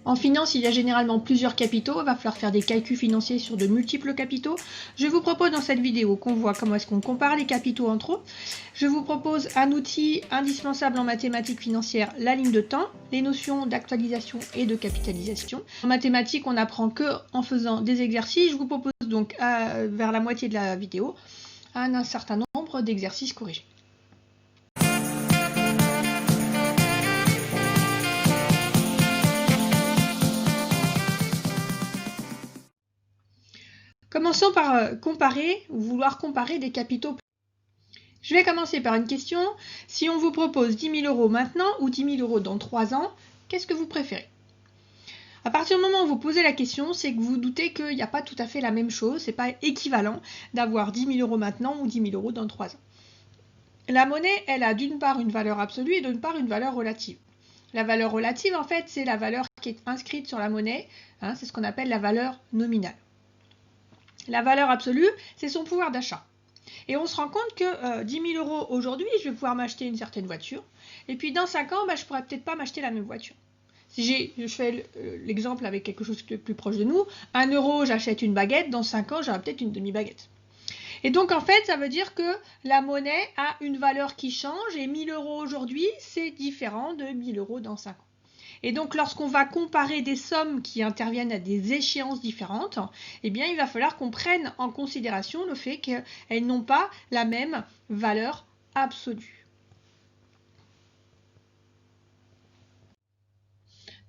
En finance, il y a généralement plusieurs capitaux, il va falloir faire des calculs financiers sur de multiples capitaux. Je vous propose dans cette vidéo qu'on voit comment est-ce qu'on compare les capitaux entre eux. Je vous propose un outil indispensable en mathématiques financières, la ligne de temps, les notions d'actualisation et de capitalisation. En mathématiques, on n'apprend que en faisant des exercices. Je vous propose donc vers la moitié de la vidéo un certain nombre d'exercices corrigés. Commençons par vouloir comparer des capitaux. Je vais commencer par une question. Si on vous propose 10 000 € maintenant ou 10 000 € dans 3 ans, qu'est-ce que vous préférez? À partir du moment où vous posez la question, c'est que vous doutez qu'il n'y a pas tout à fait la même chose, c'est pas équivalent d'avoir 10 000 € maintenant ou 10 000 € dans 3 ans. La monnaie, elle a d'une part une valeur absolue et d'une part une valeur relative. La valeur relative, en fait, c'est la valeur qui est inscrite sur la monnaie, c'est ce qu'on appelle la valeur nominale. La valeur absolue, c'est son pouvoir d'achat. Et on se rend compte que 10 000 € aujourd'hui, je vais pouvoir m'acheter une certaine voiture. Et puis dans 5 ans, je ne pourrais peut-être pas m'acheter la même voiture. Si je fais l'exemple avec quelque chose de plus proche de nous, 1 €, j'achète une baguette. Dans 5 ans, j'aurai peut-être une demi-baguette. Et donc en fait, ça veut dire que la monnaie a une valeur qui change. Et 1 000 € aujourd'hui, c'est différent de 1 000 € dans 5 ans. Et donc, lorsqu'on va comparer des sommes qui interviennent à des échéances différentes, eh bien, il va falloir qu'on prenne en considération le fait qu'elles n'ont pas la même valeur absolue.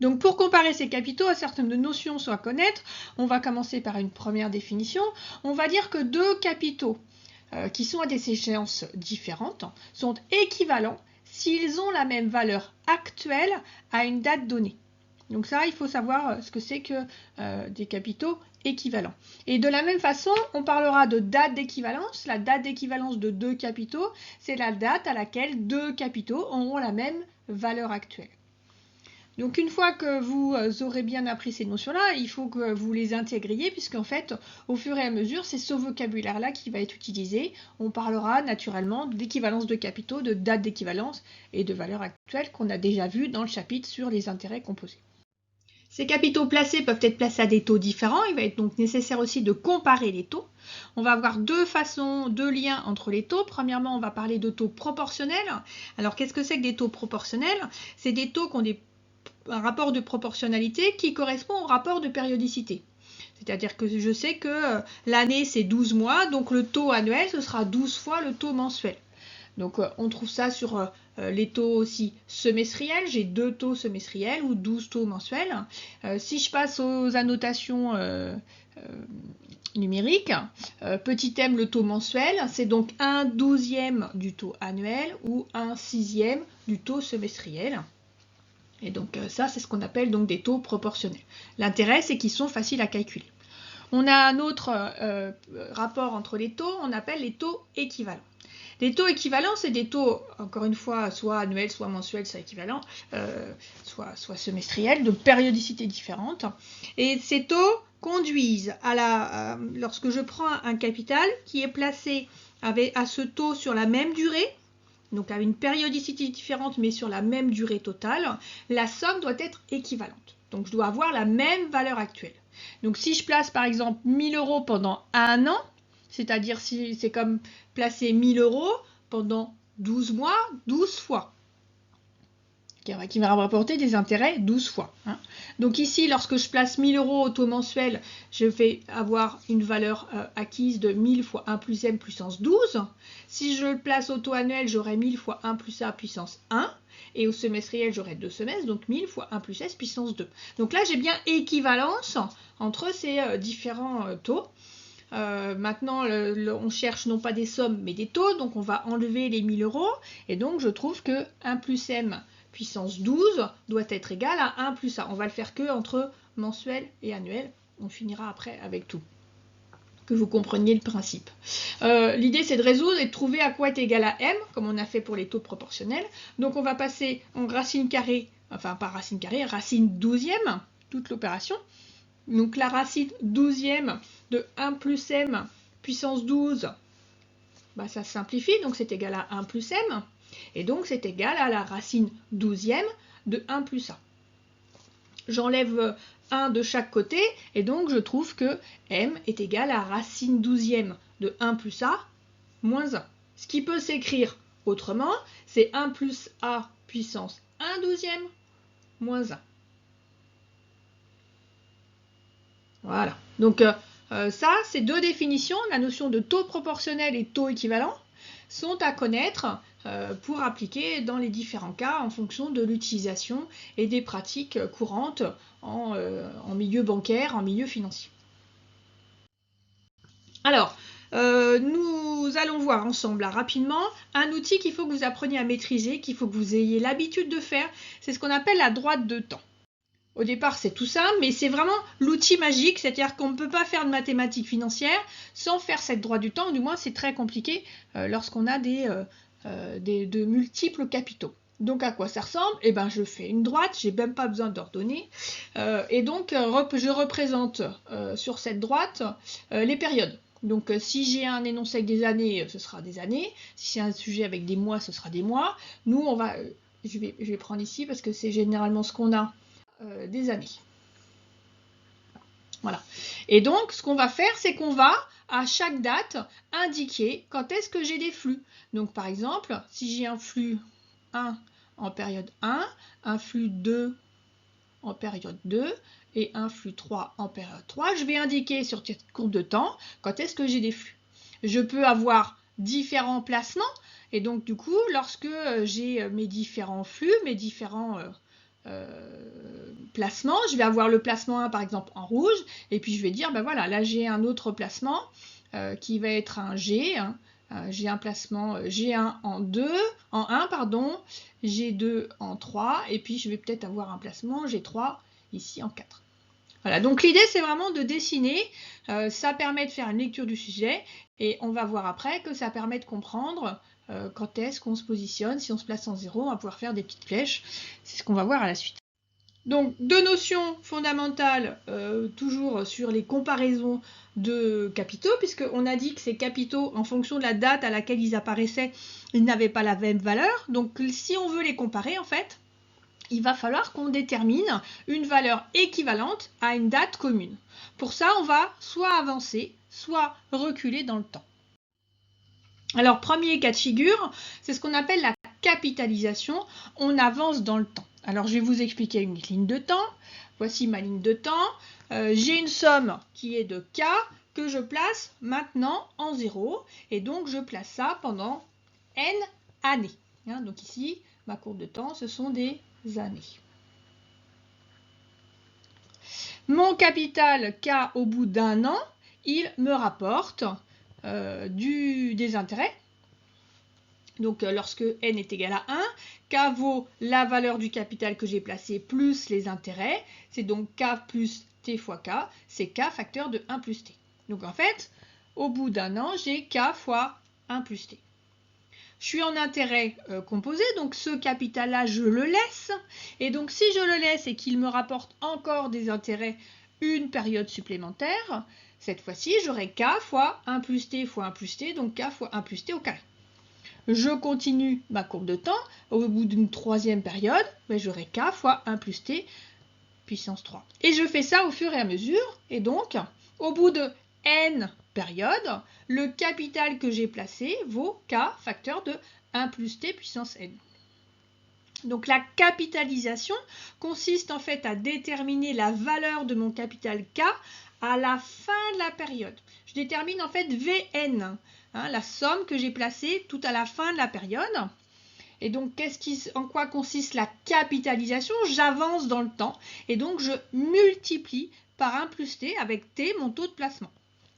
Donc, pour comparer ces capitaux, un certain nombre de notions sont à connaître. On va commencer par une première définition. On va dire que deux capitaux qui sont à des échéances différentes sont équivalents s'ils ont la même valeur actuelle à une date donnée. Donc ça, il faut savoir ce que c'est que des capitaux équivalents. Et de la même façon, on parlera de date d'équivalence. La date d'équivalence de deux capitaux, c'est la date à laquelle deux capitaux auront la même valeur actuelle. Donc une fois que vous aurez bien appris ces notions-là, il faut que vous les intégriez, puisqu'en fait, au fur et à mesure, c'est ce vocabulaire-là qui va être utilisé. On parlera naturellement d'équivalence de capitaux, de date d'équivalence et de valeur actuelle qu'on a déjà vu dans le chapitre sur les intérêts composés. Ces capitaux placés peuvent être placés à des taux différents. Il va être donc nécessaire aussi de comparer les taux. On va avoir deux liens entre les taux. Premièrement, on va parler de taux proportionnels. Alors, qu'est-ce que c'est que des taux proportionnels? C'est des taux qui ont un rapport de proportionnalité qui correspond au rapport de périodicité. C'est-à-dire que je sais que l'année, c'est 12 mois, donc le taux annuel, ce sera 12 fois le taux mensuel. Donc on trouve ça sur les taux aussi semestriels. J'ai 2 taux semestriels ou 12 taux mensuels. Si je passe aux annotations numériques, petit m le taux mensuel, c'est donc 1/12e du taux annuel ou 1/6e du taux semestriel. Et donc ça, c'est ce qu'on appelle donc des taux proportionnels. L'intérêt, c'est qu'ils sont faciles à calculer. On a un autre rapport entre les taux, on appelle les taux équivalents. Les taux équivalents, c'est des taux, encore une fois, soit annuels, soit mensuels, soit équivalents, soit semestriels, de périodicité différente. Et ces taux conduisent lorsque je prends un capital qui est placé à ce taux sur la même durée, donc à une périodicité différente mais sur la même durée totale, la somme doit être équivalente. Donc je dois avoir la même valeur actuelle. Donc si je place par exemple 1 000 € pendant 1 an, c'est-à-dire si c'est comme placer 1 000 € pendant 12 mois, 12 fois, qui va rapporter des intérêts 12 fois. Donc ici, lorsque je place 1 000 € au taux mensuel, je vais avoir une valeur acquise de 1000 fois 1 plus m puissance 12. Si je le place au taux annuel, j'aurai 1000 fois 1 plus a puissance 1. Et au semestriel, j'aurai 2 semestres, donc 1000 fois 1 plus s puissance 2. Donc là, j'ai bien équivalence entre ces différents taux. Maintenant, on cherche non pas des sommes, mais des taux. Donc on va enlever les 1000 €. Et donc je trouve que 1 plus m puissance 12 doit être égal à 1 plus a. On va le faire que entre mensuel et annuel. On finira après avec tout. Que vous compreniez le principe. L'idée, c'est de résoudre et de trouver à quoi est égal à m, comme on a fait pour les taux proportionnels. Donc on va passer en racine carrée, enfin pas racine carrée, racine 12e, toute l'opération. Donc la racine 12e de 1 plus m puissance 12, ça se simplifie, donc c'est égal à 1 plus m. Et donc c'est égal à la racine 12e de 1 plus a. j'enlève 1 de chaque côté, et donc je trouve que m est égal à racine 12e de 1 plus a moins 1. Ce qui peut s'écrire autrement, c'est 1 plus a puissance 1/12 moins 1. Voilà. Donc ça, ces deux définitions, la notion de taux proportionnel et taux équivalent, sont à connaître pour appliquer dans les différents cas en fonction de l'utilisation et des pratiques courantes en milieu bancaire, en milieu financier. Alors, nous allons voir ensemble là, rapidement un outil qu'il faut que vous appreniez à maîtriser, qu'il faut que vous ayez l'habitude de faire, c'est ce qu'on appelle la droite de temps. Au départ, c'est tout simple, mais c'est vraiment l'outil magique, c'est-à-dire qu'on ne peut pas faire de mathématiques financières sans faire cette droite du temps, du moins c'est très compliqué lorsqu'on a de multiples capitaux. Donc à quoi ça ressemble? Eh bien je fais une droite, j'ai même pas besoin d'ordonner, et donc je représente sur cette droite les périodes. Donc si j'ai un énoncé avec des années, ce sera des années. Si c'est un sujet avec des mois, ce sera des mois. Nous, on va, je vais prendre ici parce que c'est généralement ce qu'on a, des années. Voilà. Et donc, ce qu'on va faire, c'est qu'on va, à chaque date, indiquer quand est-ce que j'ai des flux. Donc, par exemple, si j'ai un flux 1 en période 1, un flux 2 en période 2 et un flux 3 en période 3, je vais indiquer sur cette courbe de temps quand est-ce que j'ai des flux. Je peux avoir différents placements et donc du coup, lorsque j'ai mes différents flux, mes différents placements, je vais avoir le placement 1 par exemple en rouge et puis je vais dire, ben voilà, là j'ai un autre placement qui va être un G, hein. J'ai un placement G1 en 1, pardon, G2 en 3, et puis je vais peut-être avoir un placement G3 ici en 4. Voilà, donc l'idée c'est vraiment de dessiner, ça permet de faire une lecture du sujet, et on va voir après que ça permet de comprendre quand est-ce qu'on se positionne, si on se place en 0, on va pouvoir faire des petites flèches, c'est ce qu'on va voir à la suite. Donc, deux notions fondamentales, toujours sur les comparaisons de capitaux, puisqu'on a dit que ces capitaux, en fonction de la date à laquelle ils apparaissaient, ils n'avaient pas la même valeur. Donc, si on veut les comparer, en fait, il va falloir qu'on détermine une valeur équivalente à une date commune. Pour ça, on va soit avancer, soit reculer dans le temps. Alors, premier cas de figure, c'est ce qu'on appelle la capitalisation. On avance dans le temps. Alors, je vais vous expliquer une ligne de temps. Voici ma ligne de temps. J'ai une somme qui est de K que je place maintenant en 0. Et donc, je place ça pendant N années. Hein, donc ici, ma courbe de temps, ce sont des années. Mon capital K au bout d'un an, il me rapporte des intérêts. Donc, lorsque n est égal à 1, k vaut la valeur du capital que j'ai placé plus les intérêts. C'est donc k plus t fois k, c'est k facteur de 1 plus t. Donc, en fait, au bout d'un an, j'ai k fois 1 plus t. Je suis en intérêt composé, donc ce capital-là, je le laisse. Et donc, si je le laisse et qu'il me rapporte encore des intérêts une période supplémentaire, cette fois-ci, j'aurai k fois 1 plus t fois 1 plus t, donc k fois 1 plus t au carré. Je continue ma courbe de temps. Au bout d'une troisième période, j'aurai k fois 1 plus t puissance 3. Et je fais ça au fur et à mesure. Et donc, au bout de n périodes, le capital que j'ai placé vaut k facteur de 1 plus t puissance n. Donc la capitalisation consiste en fait à déterminer la valeur de mon capital k à la fin de la période. Je détermine en fait Vn, hein, la somme que j'ai placée tout à la fin de la période. Et donc, en quoi consiste la capitalisation? J'avance dans le temps et donc je multiplie par 1 plus t avec t, mon taux de placement.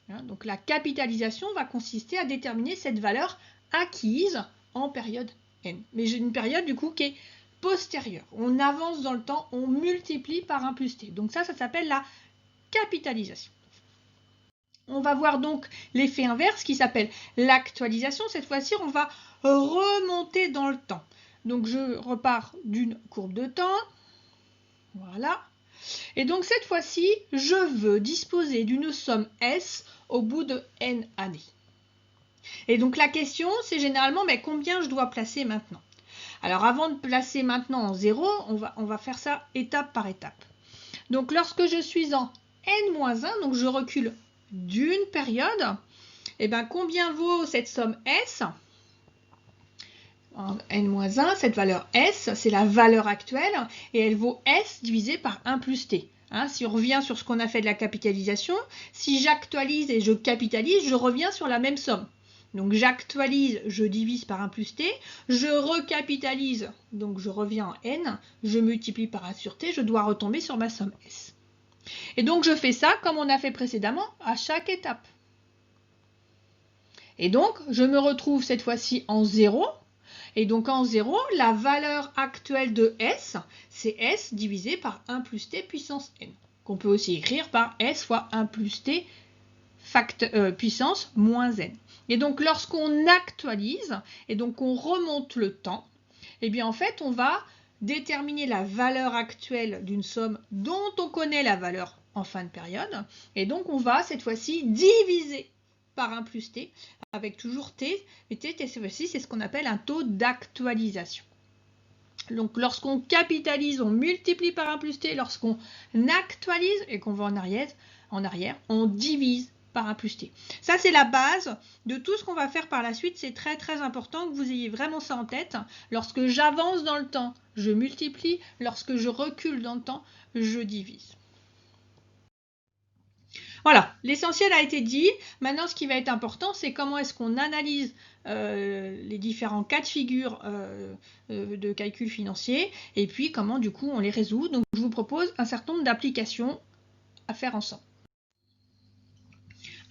Hein, donc la capitalisation va consister à déterminer cette valeur acquise en période n. Mais j'ai une période du coup qui est postérieure. On avance dans le temps, on multiplie par 1 plus t. Donc ça s'appelle la capitalisation. On va voir donc l'effet inverse qui s'appelle l'actualisation. Cette fois-ci, on va remonter dans le temps. Donc je repars d'une courbe de temps. Voilà. Et donc cette fois-ci, je veux disposer d'une somme S au bout de n années. Et donc la question, c'est généralement combien je dois placer maintenant. Alors avant de placer maintenant en 0, on va faire ça étape par étape. Donc lorsque je suis en n-1, donc je recule d'une période, et bien combien vaut cette somme S? En n-1, cette valeur S, c'est la valeur actuelle, et elle vaut S divisé par 1 plus T. Hein, si on revient sur ce qu'on a fait de la capitalisation, si j'actualise et je capitalise, je reviens sur la même somme. Donc j'actualise, je divise par 1 plus T, je recapitalise, donc je reviens en N, je multiplie par 1 sur T, je dois retomber sur ma somme S. Et donc je fais ça comme on a fait précédemment à chaque étape. Et donc je me retrouve cette fois-ci en 0. Et donc en 0, la valeur actuelle de S, c'est S divisé par 1 plus T puissance N, qu'on peut aussi écrire par S fois 1 plus T puissance moins N. Et donc lorsqu'on actualise, et donc on remonte le temps, et bien en fait on va déterminer la valeur actuelle d'une somme dont on connaît la valeur en fin de période, et donc on va cette fois-ci diviser par 1 plus T, avec toujours T, et T, cette fois-ci, c'est ce qu'on appelle un taux d'actualisation. Donc, lorsqu'on capitalise, on multiplie par 1 plus T. Lorsqu'on actualise et qu'on va en arrière, on divise par 1 plus T. Ça, c'est la base de tout ce qu'on va faire par la suite. C'est très, très important que vous ayez vraiment ça en tête. Lorsque j'avance dans le temps, je multiplie. Lorsque je recule dans le temps, je divise. Voilà, l'essentiel a été dit. Maintenant, ce qui va être important, c'est comment est-ce qu'on analyse les différents cas de figure de calcul financier et puis comment, du coup, on les résout. Donc, je vous propose un certain nombre d'applications à faire ensemble.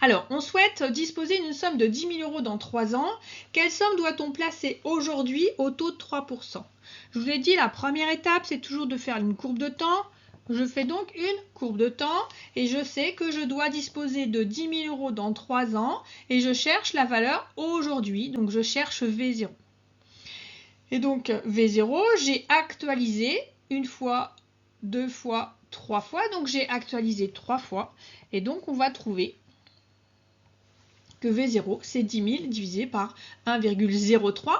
Alors, on souhaite disposer d'une somme de 10 000 € dans 3 ans. Quelle somme doit-on placer aujourd'hui au taux de 3%? Je vous l'ai dit, la première étape, c'est toujours de faire une courbe de temps. Je fais donc une courbe de temps et je sais que je dois disposer de 10 000 € dans 3 ans et je cherche la valeur aujourd'hui, donc je cherche V0. Et donc V0, j'ai actualisé une fois, deux fois, trois fois, donc j'ai actualisé 3 fois et donc on va trouver que V0 c'est 10 000 divisé par 1,03,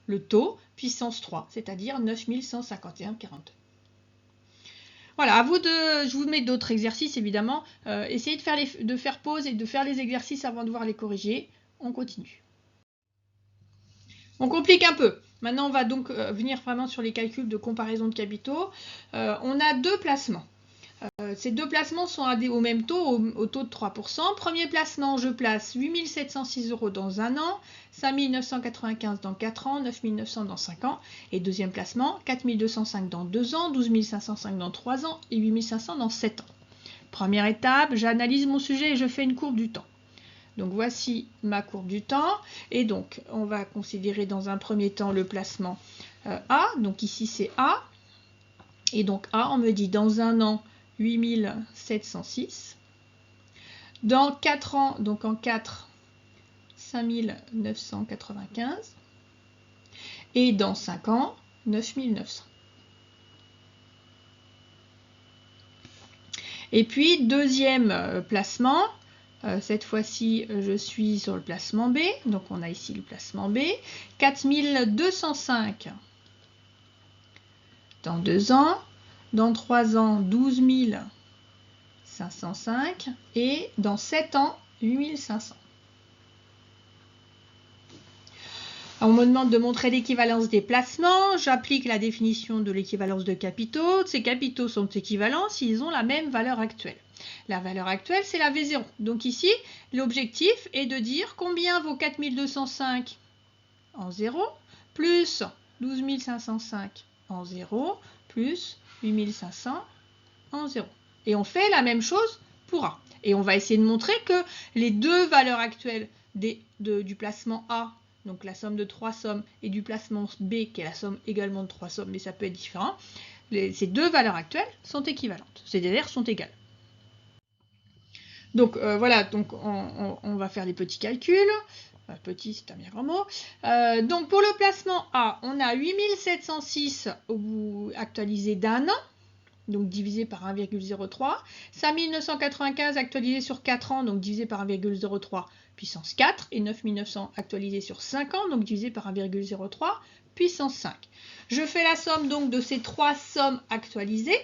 le taux puissance 3, c'est-à-dire 9 151,42. Voilà, à vous je vous mets d'autres exercices évidemment. Essayez de faire pause et de faire les exercices avant de voir les corriger. On continue. On complique un peu. Maintenant, on va donc venir vraiment sur les calculs de comparaison de capitaux. On a deux placements. Ces deux placements sont au même taux, au taux de 3%. Premier placement, je place 8 706 € dans 1 an, 5 995 dans 4 ans, 9 900 dans 5 ans. Et deuxième placement, 4 205 dans 2 ans, 12 505 dans 3 ans et 8 500 dans 7 ans. Première étape, j'analyse mon sujet et je fais une courbe du temps. Donc voici ma courbe du temps. Et donc, on va considérer dans un premier temps le placement A. Donc ici, c'est A. Et donc A, on me dit dans un an, 8 706. Dans 4 ans, donc en 4, 5 995. Et dans 5 ans, 9 900. Et puis, deuxième placement, cette fois-ci, je suis sur le placement B. Donc, on a ici le placement B. 4 205 dans 2 ans. Dans 3 ans, 12 505 et dans 7 ans, 8 500. On me demande de montrer l'équivalence des placements. J'applique la définition de l'équivalence de capitaux. Ces capitaux sont équivalents s'ils ont la même valeur actuelle. La valeur actuelle, c'est la V0. Donc ici, l'objectif est de dire combien vaut 4205 en 0 plus 12 505 en 0 plus 8500 en 0. Et on fait la même chose pour A. Et on va essayer de montrer que les deux valeurs actuelles du placement A, donc la somme de 3 sommes, et du placement B, qui est la somme également de 3 sommes, mais ça peut être différent, ces deux valeurs actuelles sont équivalentes, c'est-à-dire sont égales. Donc voilà, donc on va faire les petits calculs. Petit, c'est un bien grand mot. Donc pour le placement A, on a 8 706 au bout actualisé d'un an, donc divisé par 1,03. 5 995 actualisé sur 4 ans, donc divisé par 1,03 puissance 4. Et 9 900 actualisé sur 5 ans, donc divisé par 1,03 puissance 5. Je fais la somme donc de ces trois sommes actualisées.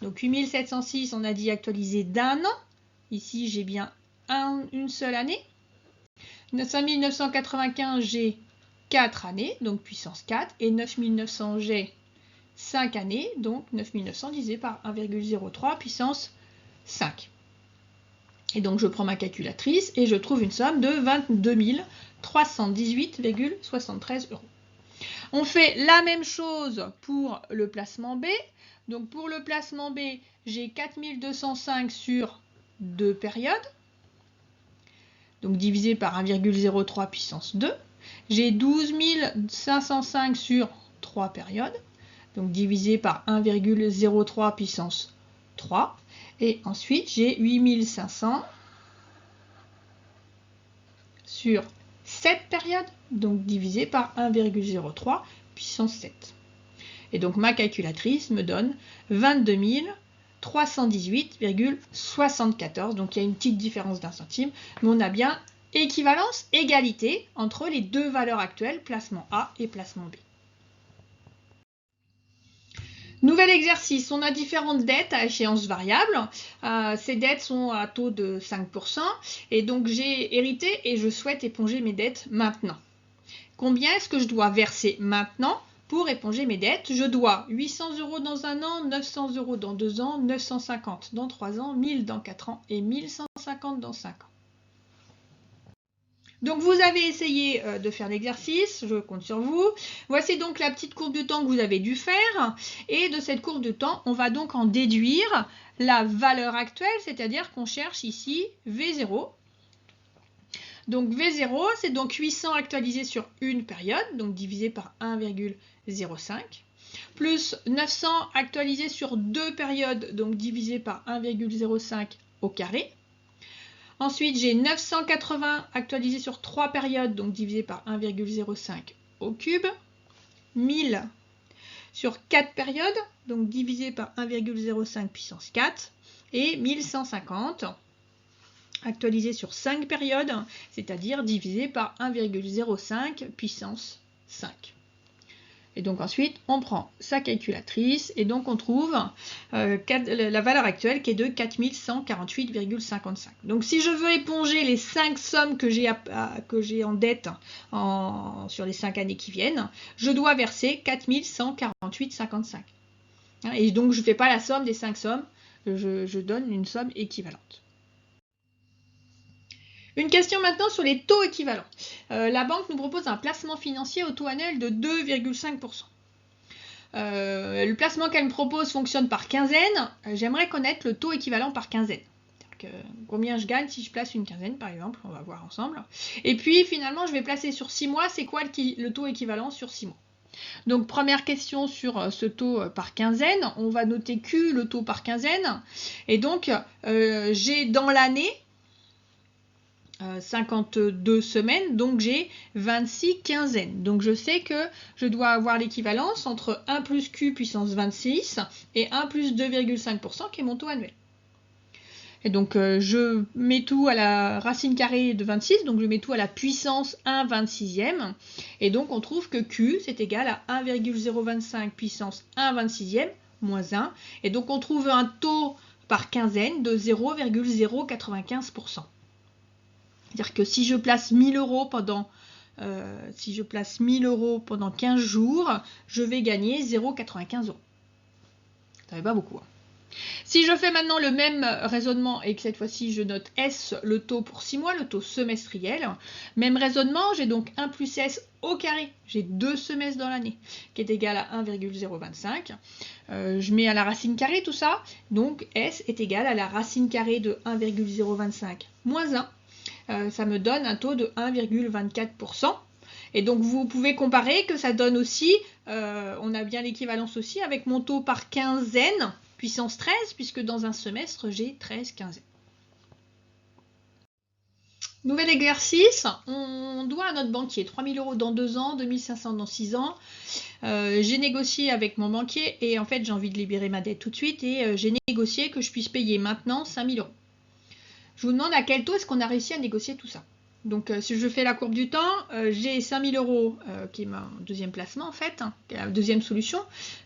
Donc 8706, on a dit actualisé d'un an. Ici, j'ai bien une seule année. 5995, j'ai 4 années, donc puissance 4. Et 9900, j'ai 5 années, donc 9900 divisé par 1,03 puissance 5. Et donc je prends ma calculatrice et je trouve une somme de 22 318,73 €. On fait la même chose pour le placement B. Donc pour le placement B, j'ai 4205 sur 2 périodes, donc divisé par 1,03 puissance 2. J'ai 12 505 sur 3 périodes, donc divisé par 1,03 puissance 3. Et ensuite, j'ai 8500 sur 7 périodes, donc divisé par 1,03 puissance 7. Et donc ma calculatrice me donne 22 318,74. Donc il y a une petite différence d'un centime, mais on a bien équivalence, égalité entre les deux valeurs actuelles, placement A et placement B. Nouvel exercice, on a différentes dettes à échéance variable. Ces dettes sont à taux de 5% et donc j'ai hérité et je souhaite éponger mes dettes maintenant. Combien est-ce que je dois verser maintenant pour éponger mes dettes? Je dois 800 € dans un an, 900 € dans 2 ans, 950 dans 3 ans, 1000 dans 4 ans et 1150 dans 5 ans. Donc vous avez essayé de faire l'exercice, je compte sur vous. Voici donc la petite courbe de temps que vous avez dû faire. Et de cette courbe de temps, on va donc en déduire la valeur actuelle, c'est-à-dire qu'on cherche ici V0. Donc V0, c'est donc 800 actualisé sur une période, donc divisé par 1,05, plus 900 actualisé sur deux périodes, donc divisé par 1,05 au carré. Ensuite, j'ai 980 actualisé sur 3 périodes, donc divisé par 1,05 au cube. 1000 sur 4 périodes, donc divisé par 1,05 puissance 4. Et 1150 actualisé sur 5 périodes, c'est-à-dire divisé par 1,05 puissance 5. Et donc ensuite, on prend sa calculatrice et donc on trouve la valeur actuelle qui est de 4148,55. Donc si je veux éponger les 5 sommes que j'ai en dette sur les 5 années qui viennent, je dois verser 4148,55. Et donc je ne fais pas la somme des 5 sommes, je donne une somme équivalente. Une question maintenant sur les taux équivalents. La banque nous propose un placement financier au taux annuel de 2,5%. Le placement qu'elle me propose fonctionne par quinzaine. J'aimerais connaître le taux équivalent par quinzaine. Combien je gagne si je place une quinzaine, par exemple. On va voir ensemble. Et puis, finalement, je vais placer sur 6 mois. C'est quoi le taux équivalent sur 6 mois? Donc, première question sur ce taux par quinzaine. On va noter Q, le taux par quinzaine. Et donc, j'ai dans l'année 52 semaines, donc j'ai 26 quinzaines. Donc je sais que je dois avoir l'équivalence entre 1 plus Q puissance 26 et 1 plus 2,5% qui est mon taux annuel. Et donc je mets tout à la racine carrée de 26, donc je mets tout à la puissance 1 26e. Et donc on trouve que Q c'est égal à 1,025 puissance 1 26e moins 1. Et donc on trouve un taux par quinzaine de 0,095%. C'est-à-dire que si je place 1000 € pendant 15 jours, je vais gagner 0,95 €. Ça fait pas beaucoup. Si je fais maintenant le même raisonnement et que cette fois-ci je note S, le taux pour 6 mois, le taux semestriel, même raisonnement, j'ai donc 1 plus S au carré. J'ai 2 semestres dans l'année, qui est égal à 1,025. Je mets à la racine carrée tout ça, donc S est égal à la racine carrée de 1,025 moins 1. Ça me donne un taux de 1,24%. Et donc vous pouvez comparer que ça donne aussi, on a bien l'équivalence aussi avec mon taux par quinzaine, puissance 13, puisque dans un semestre, j'ai 13 quinzaines. Nouvel exercice, on doit à notre banquier 3 000 € dans 2 ans, 2 500 dans 6 ans. J'ai négocié avec mon banquier et en fait j'ai envie de libérer ma dette tout de suite et j'ai négocié que je puisse payer maintenant 5 000 €. Je vous demande à quel taux est-ce qu'on a réussi à négocier tout ça. Donc si je fais la courbe du temps, j'ai 5000 € qui est mon deuxième placement en fait, hein, qui est la deuxième solution.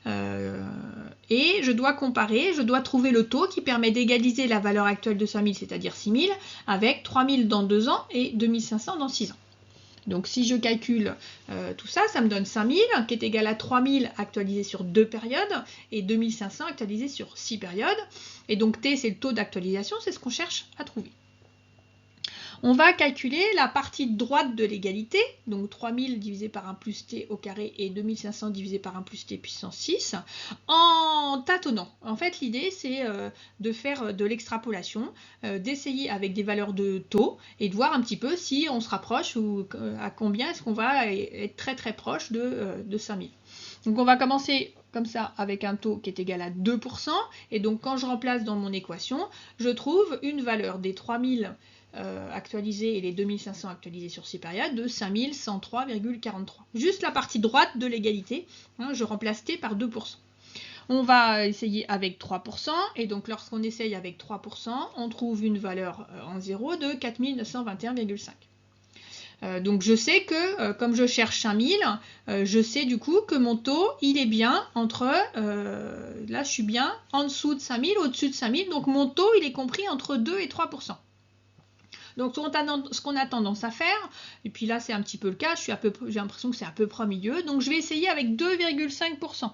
Et je dois comparer, je dois trouver le taux qui permet d'égaliser la valeur actuelle de 5000, c'est-à-dire 6000, avec 3000 dans 2 ans et 2500 dans 6 ans. Donc si je calcule tout ça, ça me donne 5000 qui est égal à 3000 actualisé sur 2 périodes et 2500 actualisé sur 6 périodes. Et donc T, c'est le taux d'actualisation, c'est ce qu'on cherche à trouver. On va calculer la partie droite de l'égalité, donc 3000 divisé par 1 plus t au carré et 2500 divisé par 1 plus t puissance 6, en tâtonnant. En fait, l'idée, c'est de faire de l'extrapolation, d'essayer avec des valeurs de taux et de voir un petit peu si on se rapproche ou à combien est-ce qu'on va être très très proche de 5000. Donc on va commencer comme ça avec un taux qui est égal à 2%, et donc quand je remplace dans mon équation, je trouve une valeur des 3000 actualisé et les 2500 actualisés sur 6 périodes de 5103,43. Juste la partie droite de l'égalité, hein, je remplace t par 2%. On va essayer avec 3%, et donc lorsqu'on essaye avec 3%, on trouve une valeur en 0 de 4921,5. Donc je sais que, comme je cherche 5000, je sais du coup que mon taux, il est bien entre, là je suis bien en dessous de 5000, au-dessus de 5000, donc mon taux, il est compris entre 2 et 3%. Donc ce qu'on a tendance à faire, et puis là c'est un petit peu le cas, j'ai l'impression que c'est à peu près au milieu, donc je vais essayer avec 2,5%.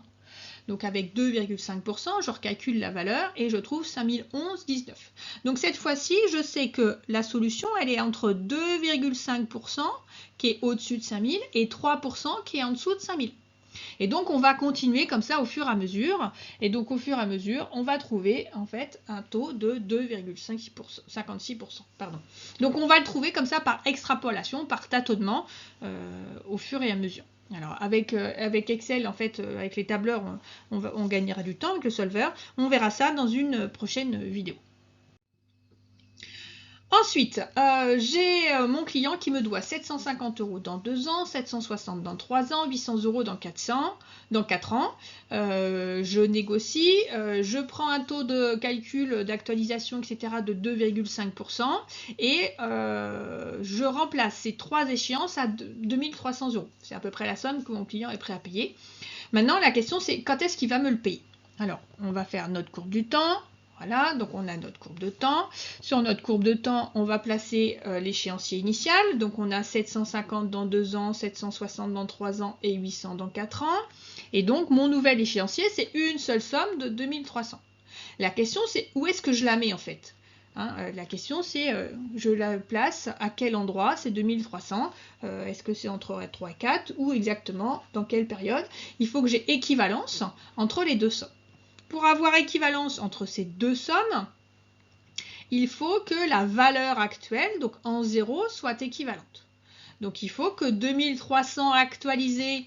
Donc avec 2,5%, je recalcule la valeur et je trouve 5011,19. Donc cette fois-ci, je sais que la solution, elle est entre 2,5% qui est au-dessus de 5000 et 3% qui est en dessous de 5000. Et donc on va continuer comme ça au fur et à mesure, et donc au fur et à mesure on va trouver en fait un taux de 2,56%. Donc on va le trouver comme ça par extrapolation, par tâtonnement au fur et à mesure. Alors avec Excel, en fait, avec les tableurs, on gagnera du temps avec le solver. On verra ça dans une prochaine vidéo. Ensuite, j'ai mon client qui me doit 750 € dans 2 ans, 760 dans 3 ans, 800 € dans 4 ans. Je négocie, je prends un taux de calcul, d'actualisation, etc. de 2,5% et je remplace ces 3 échéances à 2300 €. C'est à peu près la somme que mon client est prêt à payer. Maintenant, la question c'est quand est-ce qu'il va me le payer? Alors, on va faire notre courbe du temps. Voilà, donc on a notre courbe de temps. Sur notre courbe de temps, on va placer l'échéancier initial. Donc on a 750 dans 2 ans, 760 dans 3 ans et 800 dans 4 ans. Et donc mon nouvel échéancier, c'est une seule somme de 2300. La question, c'est où est-ce que je la mets en fait, hein, la question, c'est je la place à quel endroit, c'est 2300. Est-ce que c'est entre 3 et 4 ou exactement dans quelle période? Il faut que j'ai équivalence entre les deux sommes. Pour avoir équivalence entre ces deux sommes, il faut que la valeur actuelle, donc en 0, soit équivalente. Donc il faut que 2300 actualisé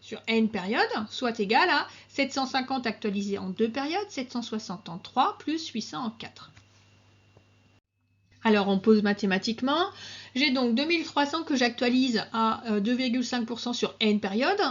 sur n périodes soit égal à 750 actualisé en 2 périodes, 760 en 3, plus 800 en 4. Alors on pose mathématiquement, j'ai donc 2300 que j'actualise à 2,5% sur n périodes,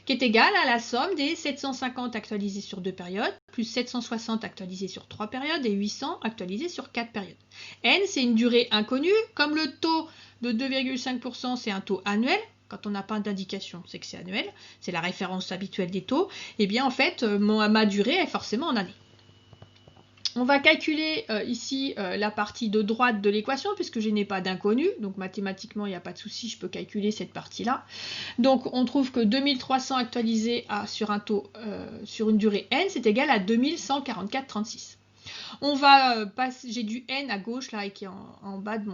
qui est égal à la somme des 750 actualisés sur 2 périodes, plus 760 actualisés sur 3 périodes et 800 actualisés sur 4 périodes. N, c'est une durée inconnue, comme le taux de 2,5% c'est un taux annuel, quand on n'a pas d'indication, c'est que c'est annuel, c'est la référence habituelle des taux, et bien en fait, ma durée est forcément en année. On va calculer ici la partie de droite de l'équation puisque je n'ai pas d'inconnu, donc mathématiquement il n'y a pas de souci, je peux calculer cette partie-là. Donc on trouve que 2300 actualisé sur un taux sur une durée n, c'est égal à 2144,36. On va passer, j'ai du n à gauche là et qui est en bas de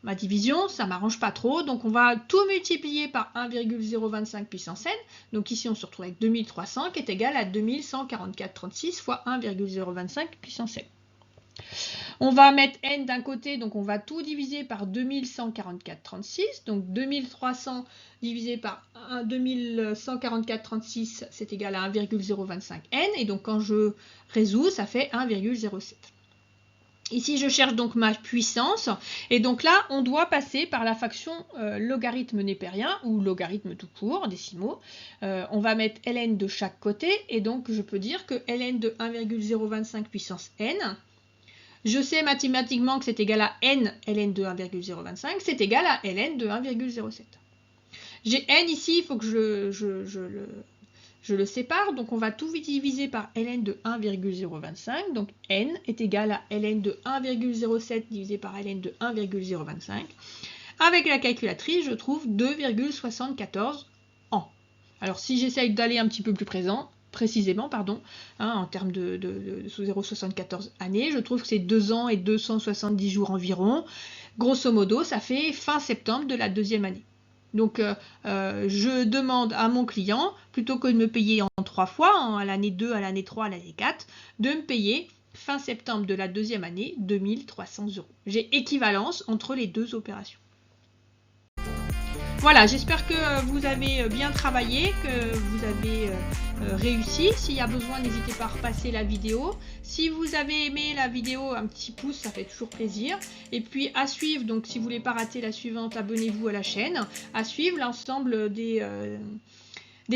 ma division, ça ne m'arrange pas trop, donc on va tout multiplier par 1,025 puissance n, donc ici on se retrouve avec 2300 qui est égal à 2144,36 fois 1,025 puissance n. On va mettre n d'un côté, donc on va tout diviser par 2144,36, donc 2300 divisé par 2144,36 c'est égal à 1,025 n, et donc quand je résous, ça fait 1,07. Ici, je cherche donc ma puissance, et donc là, on doit passer par la fraction logarithme népérien, ou logarithme tout court, décimaux. On va mettre ln de chaque côté, et donc je peux dire que ln de 1,025 puissance n, Je sais mathématiquement que c'est égal à n ln de 1,025, c'est égal à ln de 1,07. J'ai n ici, il faut que je le sépare, donc on va tout diviser par ln de 1,025, donc n est égal à ln de 1,07 divisé par ln de 1,025. Avec la calculatrice, je trouve 2,74 ans. Alors si j'essaye d'aller un petit peu plus précisément, en termes de 0,74 années, je trouve que c'est 2 ans et 270 jours environ. Grosso modo, ça fait fin septembre de la deuxième année. Donc, je demande à mon client, plutôt que de me payer en 3 fois, à l'année 2, à l'année 3, à l'année 4, de me payer fin septembre de la deuxième année 2300 €. J'ai équivalence entre les deux opérations. Voilà, j'espère que vous avez bien travaillé, que vous avez réussi. S'il y a besoin, n'hésitez pas à repasser la vidéo. Si vous avez aimé la vidéo, un petit pouce, ça fait toujours plaisir. Et puis à suivre, donc si vous ne voulez pas rater la suivante, abonnez-vous à la chaîne. À suivre l'ensemble des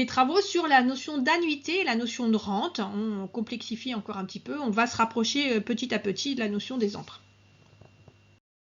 travaux sur la notion d'annuité et la notion de rente. On complexifie encore un petit peu, on va se rapprocher petit à petit de la notion des emprunts.